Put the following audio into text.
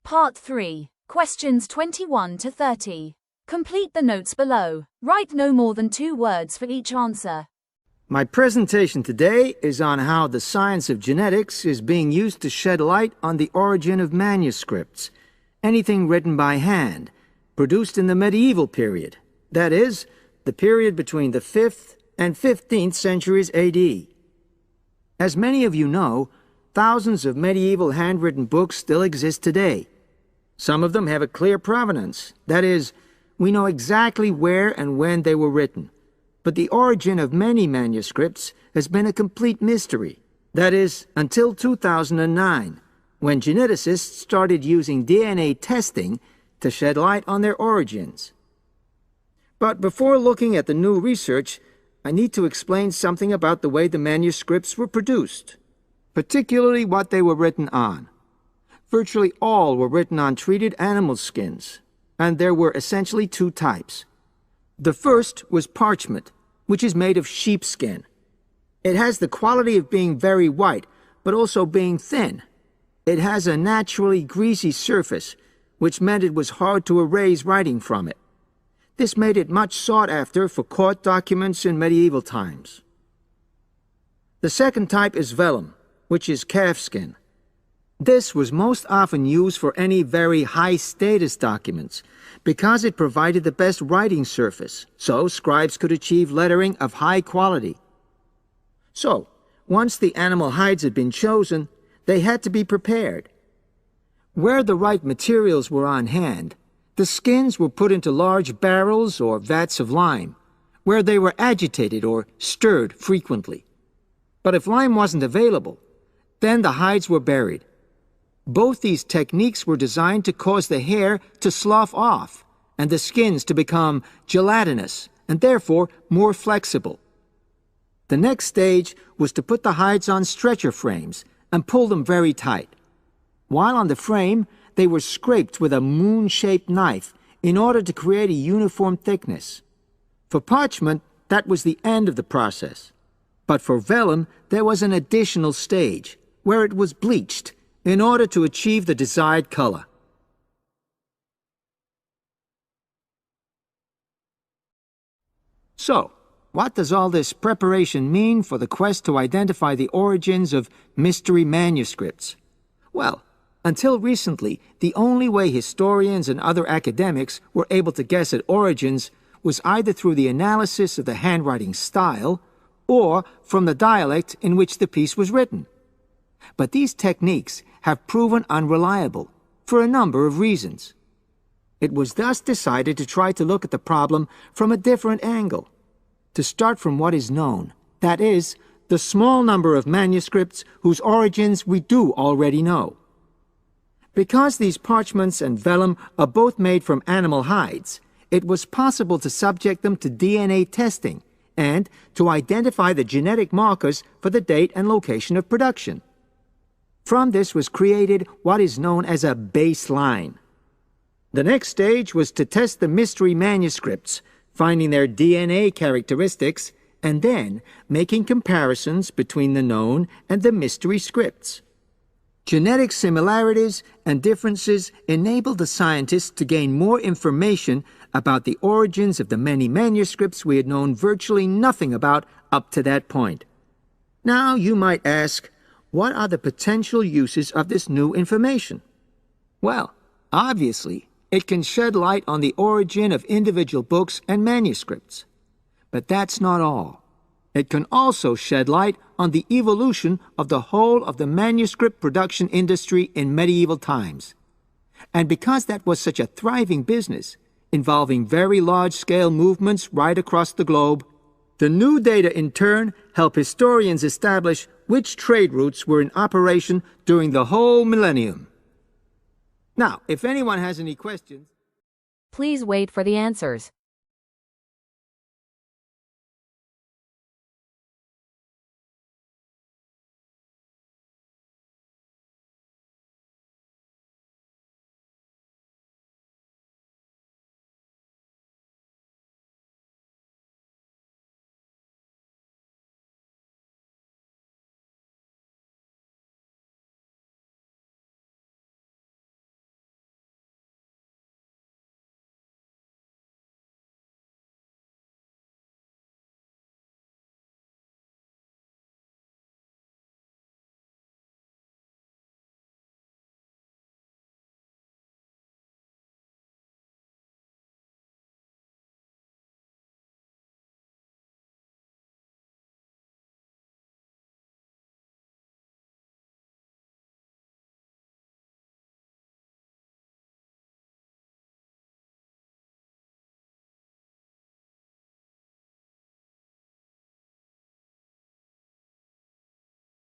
Part 3. Questions 21 to 30. Complete the notes below. Write no more than 2 words for each answer. My presentation today is on how the science of genetics is being used to shed light on the origin of manuscripts, anything written by hand, produced in the medieval period, that is, the period between the 5th and 15th centuries AD. As many of you know, thousands of medieval handwritten books still exist today. Some of them have a clear provenance, that is, we know exactly where and when they were written. But the origin of many manuscripts has been a complete mystery, that is, until 2009, when geneticists started using DNA testing to shed light on their origins. But before looking at the new research, I need to explain something about the way the manuscripts were produced, particularly what they were written on. Virtually all were written on treated animal skins, and there were essentially 2 types. The first was parchment, which is made of sheepskin. It has the quality of being very white, but also being thin. It has a naturally greasy surface, which meant it was hard to erase writing from it. This made it much sought after for court documents in medieval times. The second type is vellum, which is calfskin. This was most often used for any very high-status documents because it provided the best writing surface, so scribes could achieve lettering of high quality. So, once the animal hides had been chosen, they had to be prepared. Where the right materials were on hand, the skins were put into large barrels or vats of lime, where they were agitated or stirred frequently. But if lime wasn't available, then the hides were buried. Both these techniques were designed to cause the hair to slough off and the skins to become gelatinous and therefore more flexible. The next stage was to put the hides on stretcher frames and pull them very tight. While on the frame, they were scraped with a moon-shaped knife in order to create a uniform thickness. For parchment, that was the end of the process. But for vellum, there was an additional stage, where it was bleached in order to achieve the desired color. So, what does all this preparation mean for the quest to identify the origins of mystery manuscripts? Well, until recently, the only way historians and other academics were able to guess at origins was either through the analysis of the handwriting style or from the dialect in which the piece was written. But these techniques have proven unreliable for a number of reasons. It was thus decided to try to look at the problem from a different angle, to start from what is known, that is, the small number of manuscripts whose origins we do already know. Because these parchments and vellum are both made from animal hides, it was possible to subject them to DNA testing and to identify the genetic markers for the date and location of production. From this was created what is known as a baseline. The next stage was to test the mystery manuscripts, finding their DNA characteristics, and then making comparisons between the known and the mystery scripts. Genetic similarities and differences enabled the scientists to gain more information about the origins of the many manuscripts we had known virtually nothing about up to that point. Now you might ask, what are the potential uses of this new information? Well, obviously, it can shed light on the origin of individual books and manuscripts. But that's not all. It can also shed light on the evolution of the whole of the manuscript production industry in medieval times. And because that was such a thriving business, involving very large-scale movements right across the globe, the new data in turn help historians establish which trade routes were in operation during the whole millennium. Now, if anyone has any questions, please wait for the answers.